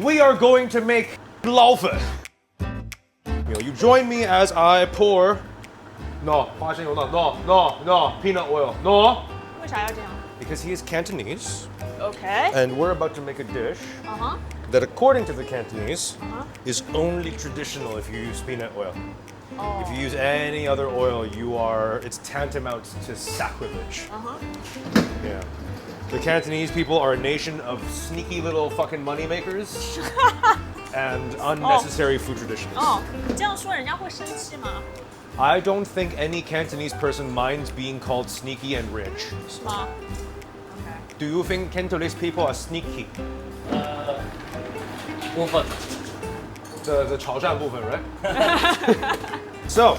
we are going to make laufen. You join me as I pour. No, peanut oil. No. 为啥要这样 Because he is Cantonese, ？OK。 and we're about to make a dish that, according to the Cantonese, is only traditional if you use peanut oil. If you use any other oil, it's tantamount to sacrilege. Yeah. The Cantonese people are a nation of sneaky little fucking moneymakers and unnecessary food traditions. 哦，你这样说人家会生气吗？ I don't think any Cantonese person minds being called sneaky and rich. 是吗 Do you think Cantonese people are sneaky? 部分 The 潮汕部分, right? So,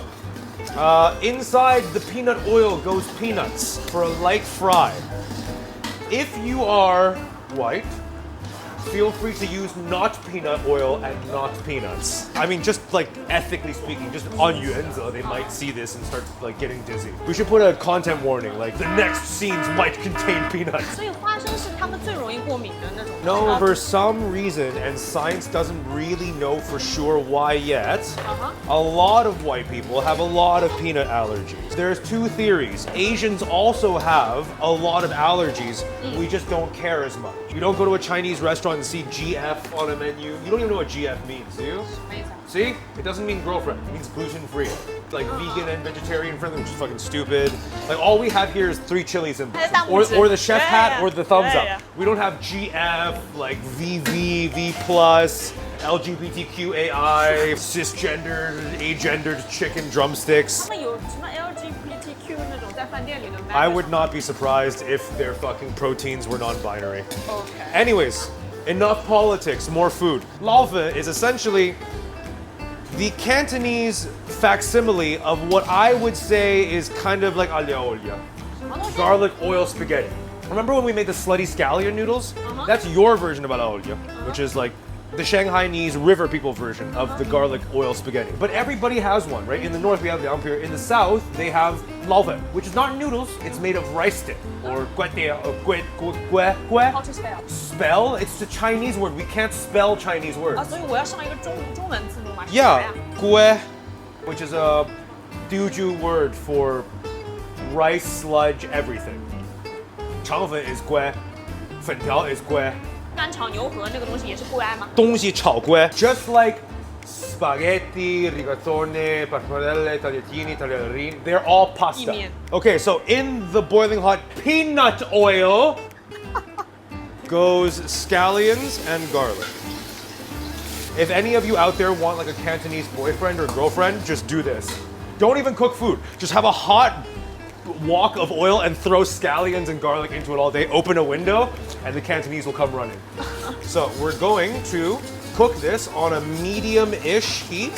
inside the peanut oil goes peanuts for a light fry. If you are white, feel free to use not peanut oil and not peanuts. I mean, just like ethically speaking, just on Yuanzi, they might see this and start like getting dizzy. We should put a content warning, like the next scenes might contain peanuts. 所以花生是他们最容易过敏的那种。 No, for some reason, and science doesn't really know for sure why yet, a lot of white people have a lot of peanut allergies. There's two theories. Asians also have a lot of allergies. We just don't care as much. You don't go to a Chinese restaurant and see GF on a menu. You don't even know what GF means, do you? 没意思。 See? It doesn't mean girlfriend. It means gluten-free. Like vegan and vegetarian friendly, which is fucking stupid. Like all we have here is 3 chili symbols. Or the chef hat or the thumbs up. We don't have GF, like VV, V+, LGBTQAI, cisgendered, agendered chicken drumsticks. 他们有什么 LGBTQ 那种在饭店里的 I would not be surprised if their fucking proteins were non-binary. OK。 Anyways, enough politics, more food. Laufen is essentially the Cantonese facsimile of what I would say is kind of like aglio olio. 什么东西？ Garlic oil spaghetti. Remember when we made the slutty scallion noodles? That's your version of aglio olio, which is like the Shanghainese river people version of the garlic oil spaghetti. But everybody has one, right? In the north we have the ampere. In the south they have laufen, which is not noodles. It's made of rice stick or guete or How to spell？ Spell? It's a Chinese word. We can't spell Chinese words. 啊，所以我要上一个中文字幕嘛？是啥 Yeah, 呀 gui, which is a Teochew word for rice sludge everything. Changfen is gui, fentiao is gui. 干炒牛河那个东西也是不爱吗？东西炒粿 just like spaghetti, rigatone, pappardelle, tagliatini, tagliarini, they're all pasta. 意面。 Okay, so in the boiling hot peanut oil goes scallions and garlic. If any of you out there want like a Cantonese boyfriend or girlfriend, just do this. Don't even cook food. Just have a hot wok of oil and throw scallions and garlic into it all day. Open a window and the Cantonese will come running. So we're going to cook this on a medium-ish heat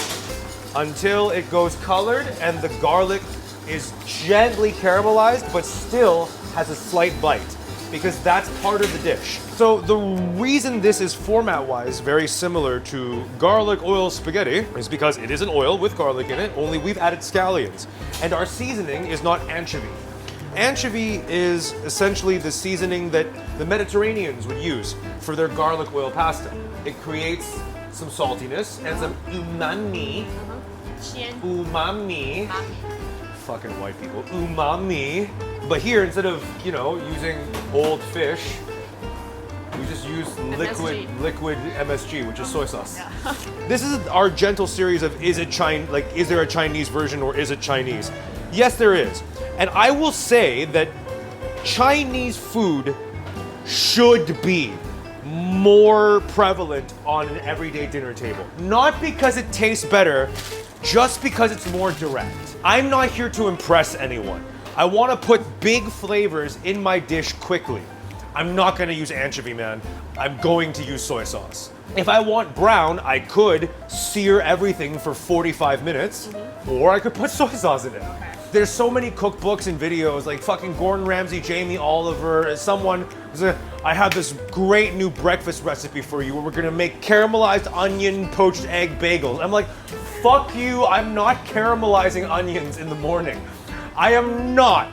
until it goes colored and the garlic is gently caramelized but still has a slight bite, because that's part of the dish. So the reason this is format-wise very similar to garlic oil spaghetti is because it is an oil with garlic in it, only we've added scallions. And our seasoning is not anchovy. Anchovy is essentially the seasoning that the Mediterraneans would use for their garlic oil pasta. It creates some saltiness and some umami. 鲜 Umami. Fucking white people. Umami. But here, instead of, using old fish, we just use liquid MSG, which is soy sauce. This is our gentle series of is there a Chinese version or is it Chinese? Yes, there is. And I will say that Chinese food should be more prevalent on an everyday dinner table. Not because it tastes better, just because it's more direct. I'm not here to impress anyone. I want to put big flavors in my dish quickly. I'm not going to use anchovy, man. I'm going to use soy sauce. If I want brown, I could sear everything for 45 minutes, or I could put soy sauce in it. There's so many cookbooks and videos, like fucking Gordon Ramsay, Jamie Oliver, I have this great new breakfast recipe for you where we're gonna make caramelized onion poached egg bagels. I'm like, fuck you, I'm not caramelizing onions in the morning. I am not.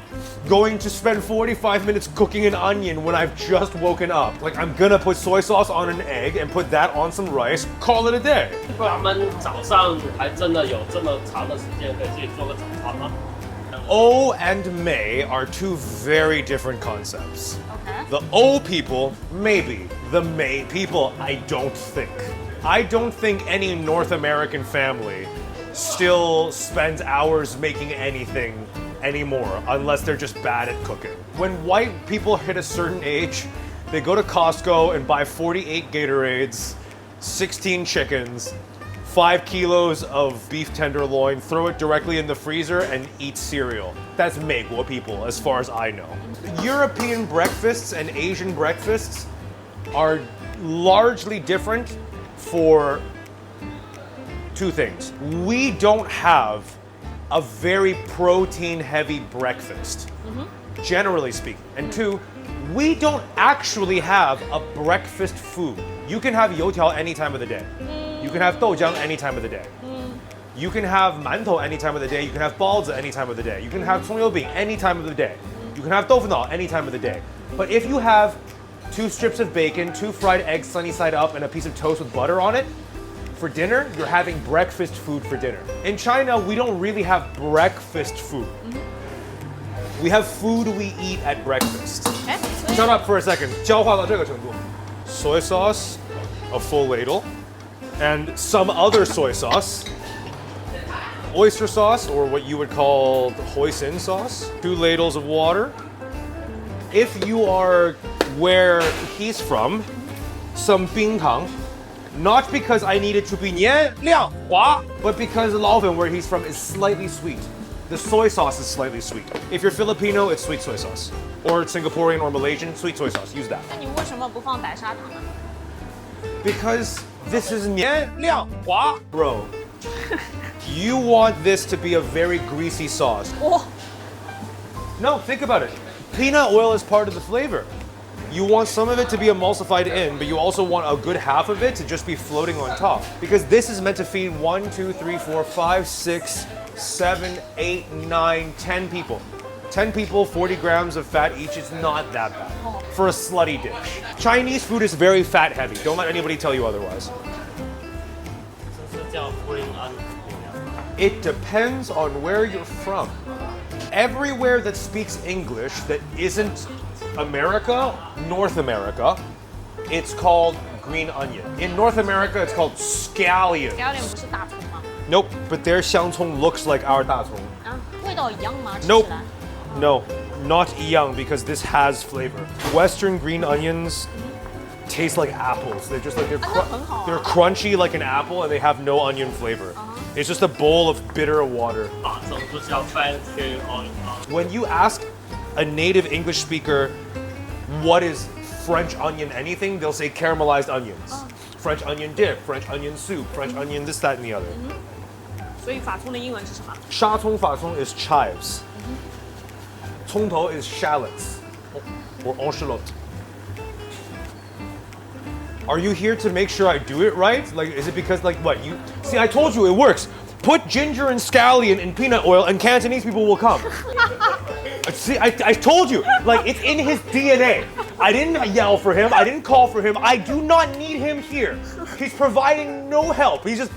going to spend 45 minutes cooking an onion when I've just woken up. Like, I'm gonna put soy sauce on an egg and put that on some rice, call it a day. 他们早上还真的有这么长的时间可以自己做个早餐吗？ O and May are two very different concepts. OK。 The O people, maybe. The May people, I don't think. I don't think any North American family still spends hours making anything anymore unless they're just bad at cooking. When white people hit a certain age, they go to Costco and buy 48 Gatorades, 16 chickens, 5 kilos of beef tenderloin, throw it directly in the freezer, and eat cereal. That's 美国 people, as far as I know. European breakfasts and Asian breakfasts are largely different for two things. We don't have a very protein-heavy breakfast, generally speaking. And two, we don't actually have a breakfast food. You can have youtiao any time of the day. You can have doujiang any time of the day. You can have mantou any time of the day. You can have baozi any time of the day. You can have songyobing any time of the day. You can have tofu any time of the day. But if you have 2 strips of bacon, 2 fried eggs sunny side up, and a piece of toast with butter on it, for dinner, you're having breakfast food for dinner. In China, we don't really have breakfast food. We have food we eat at breakfast. 哎，所以 Shut up for a second. 焦化到这个程度. Soy sauce, a full ladle, and some other soy sauce. Oyster sauce, or what you would call hoisin sauce. 2 ladles of water. If you are where he's from, some 冰糖. Not because I need it to be 黏亮滑, but because Laofen, where he's from, is slightly sweet. The soy sauce is slightly sweet. If you're Filipino, it's sweet soy sauce. Or Singaporean or Malaysian, sweet soy sauce. Use that. 那你为什么不放白砂糖呢？ Because this is 黏亮滑, bro. You want this to be a very greasy sauce. 哇， No, think about it. Peanut oil is part of the flavor. You want some of it to be emulsified in, but you also want a good half of it to just be floating on top. Because this is meant to feed 1, 2, 3, 4, 5, 6, 7, 8, 9, 10 people. 10 people, 40 grams of fat each. It's not that bad for a slutty dish. Chinese food is very fat heavy. Don't let anybody tell you otherwise. 这是叫 green onion。 It depends on where you're from. Everywhere that speaks English that isn't America, North America, it's called green onion. In North America, it's called scallion. scallion 不是大葱吗？ Nope, but their xiangcong looks like our 大葱. 啊，味道一样吗？吃 Nope. 起来 No, not young because this has flavor. Western green onions taste like apples. They're just like they're crunchy like an apple and they have no onion flavor. It's just a bowl of bitter water. 大葱就叫 French onion。 When you ask a native English speaker what is French onion anything, they'll say caramelized onions. French onion dip, French onion soup, French onion this, that, and the other. 所以法葱的英文是什么？ Sha cong fa cong is chives. Cong tou is shallots or enchalote. Are you here to make sure I do it right? Like, is it because like what you see? I told you it works. Put ginger and scallion in peanut oil, and Cantonese people will come. See, I told you. Like, it's in his DNA. I didn't yell for him. I didn't call for him. I do not need him here. He's providing no help. He's just.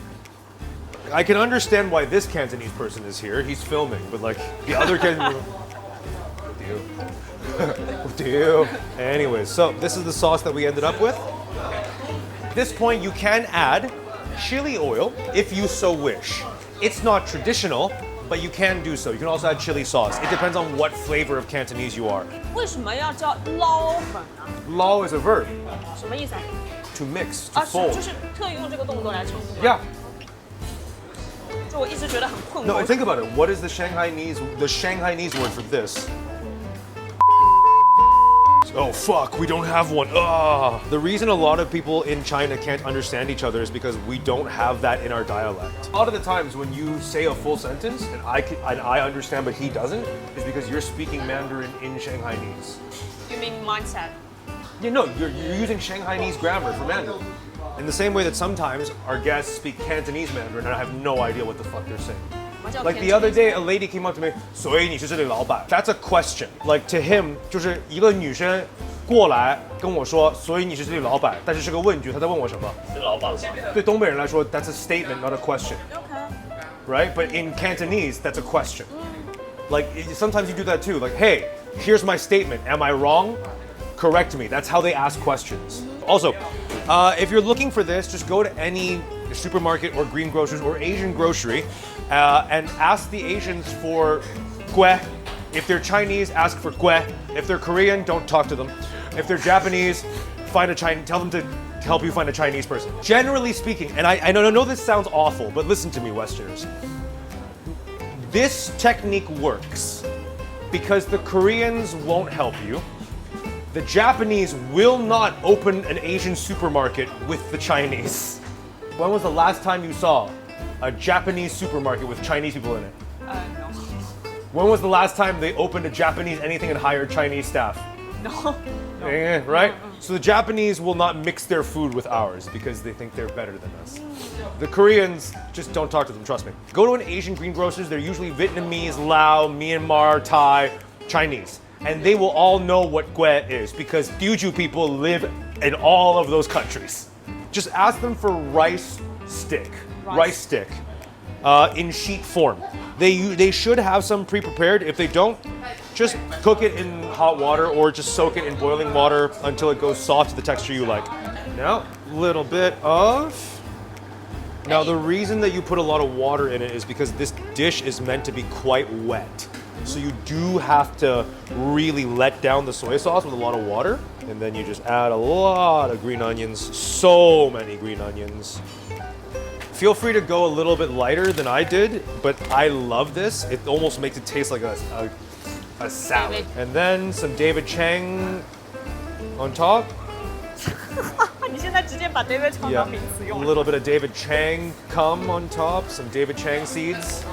I can understand why this Cantonese person is here. He's filming, but like the other Cantonese. Deal. Anyways, so this is the sauce that we ended up with. At this point, you can add chili oil if you so wish. It's not traditional, but you can do so. You can also add chili sauce. It depends on what flavor of Cantonese you are. 为什么要叫捞粉呢？ Lao is a verb 什么意思啊？ to mix, to 啊，是 fold. 就是特意用这个动作来称呼。 Yeah. 就我一直觉得很困 No, 惑。 think about it. What is the Shanghainese word for this? Oh fuck, we don't have one. Ah. The reason a lot of people in China can't understand each other is because we don't have that in our dialect. A lot of the times when you say a full sentence and I understand but he doesn't, is because you're speaking Mandarin in Shanghainese. You mean mindset？ Yeah, no, you're using Shanghainese grammar for Mandarin. In the same way that sometimes our guests speak Cantonese Mandarin and I have no idea what the fuck they're saying. Like the other day, a lady came up to me, 所以你是这里老板 That's a question. Like to him, 就是一个女生过来跟我说，所以你是这里老板，但是是个问句，她在问我什么？是老板吗？对东北人来说 ，that's a statement, not a question. OK。 Right? But in Cantonese, that's a question. Like sometimes you do that too. Like, hey, here's my statement. Am I wrong? Correct me. That's how they ask questions. Also, if you're looking for this, just go to any supermarket or green grocers or Asian grocery and ask the Asians for gue. If they're Chinese, ask for gue. If they're Korean, don't talk to them. If they're Japanese, find a Chinese. Tell them to help you find a Chinese person. Generally speaking, and I know this sounds awful, but listen to me, Westerners. This technique works because the Koreans won't help you. The Japanese will not open an Asian supermarket with the Chinese. When was the last time you saw a Japanese supermarket with Chinese people in it? No. When was the last time they opened a Japanese anything and hired Chinese staff? No. Yeah, right? So the Japanese will not mix their food with ours because they think they're better than us. The Koreans, just don't talk to them, trust me. Go to an Asian greengrocers, they're usually Vietnamese, Lao, Myanmar, Thai, Chinese. And they will all know what gue is because Teochew people live in all of those countries. Just ask them for rice stick. Rice stick. In sheet form. They should have some pre-prepared. If they don't, just cook it in hot water or just soak it in boiling water until it goes soft to the texture you like. Now, little bit of. Now, the reason that you put a lot of water in it is because this dish is meant to be quite wet. So you do have to really let down the soy sauce with a lot of water. And then you just add a lot of green onions. So many green onions. Feel free to go a little bit lighter than I did, but I love this. It almost makes it taste like a salad. And then some David Chang on top. 你现在直接把 David Chang 当名词 A 用了。 little bit of David Chang cum on top, some David Chang seeds.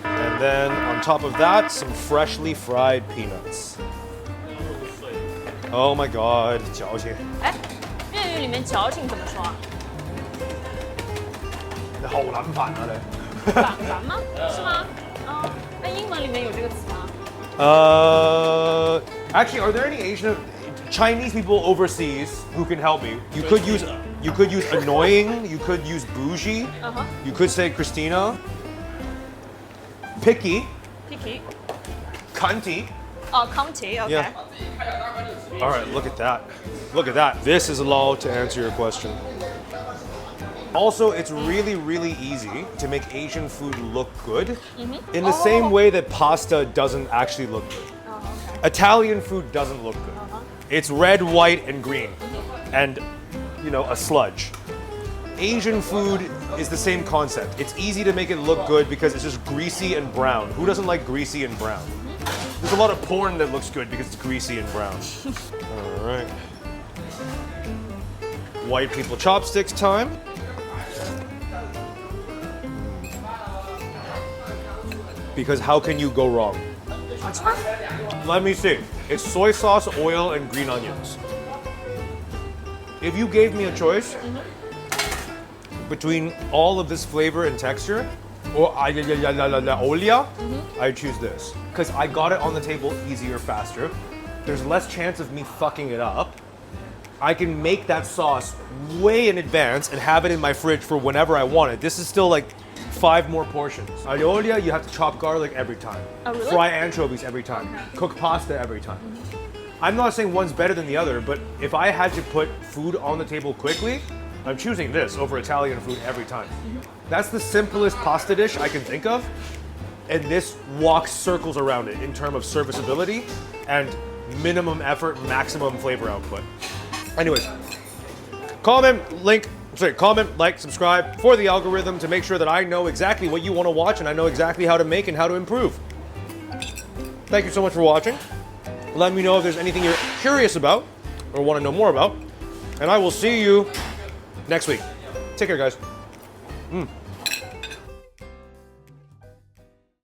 And then on top of that, some freshly fried peanuts. Oh my god, 矫情。哎，粤语里面矫情怎么说啊？你好撚煩啊你。烦吗？是吗？啊，那英文里面有这个词吗？ Actually, are there any Asian Chinese people overseas who can help me? You could use annoying. You could use bougie. You could say Christina. Picky. Picky。 Cunty. 哦 ，County，OK。 Yeah. All right, look at that. Look at that. This is allowed to answer your question. Also, it's really, really easy to make Asian food look good in the same way that pasta doesn't actually look good. Italian food doesn't look good. It's red, white, and green, and a sludge. Asian food is the same concept. It's easy to make it look good because it's just greasy and brown. Who doesn't like greasy and brown? There's a lot of porn that looks good because it's greasy and brown. All right. White people chopsticks time. Because how can you go wrong? Let me see. It's soy sauce, oil, and green onions. If you gave me a choice between all of this flavor and texture, or olja, I choose this. Because I got it on the table easier, faster. There's less chance of me fucking it up. I can make that sauce way in advance and have it in my fridge for whenever I want it. This is still like 5 more portions. Olja, you have to chop garlic every time. Oh, really? Fry anchovies every time. Cook pasta every time. I'm not saying one's better than the other, but if I had to put food on the table quickly, I'm choosing this over Italian food every time. That's the simplest pasta dish I can think of, and this walks circles around it in terms of serviceability and minimum effort, maximum flavor output. Anyways, comment, like, subscribe for the algorithm to make sure that I know exactly what you want to watch and I know exactly how to make and how to improve. Thank you so much for watching. Let me know if there's anything you're curious about or want to know more about. And I will see you next week. Take care, guys.